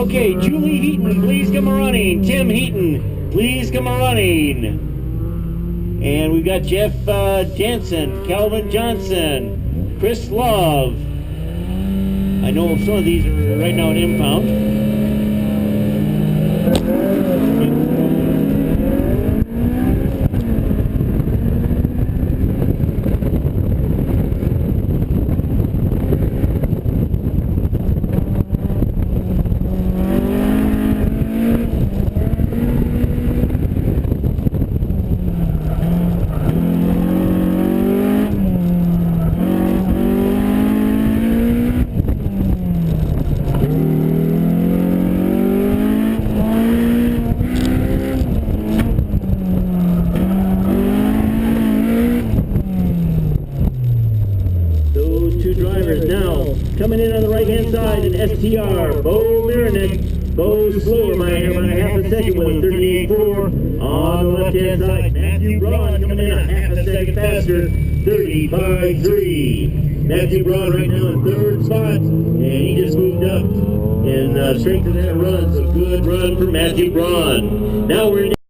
Okay, Julie Heaton, please come running. Tim Heaton, please come running. And we've got Jeff Jansen, Calvin Johnson, Chris Love. I know some of these are right now in impound. Two drivers now coming in on the right hand side in STR. Bo Marinek. Bo's slower by half a second with 38.4. On the left hand side, Matthew Braun coming in a half a second faster, 35.3. Matthew Braun right now in third spot, and he just moved up and strength of that run. So good run for Matthew Braun. Now we're in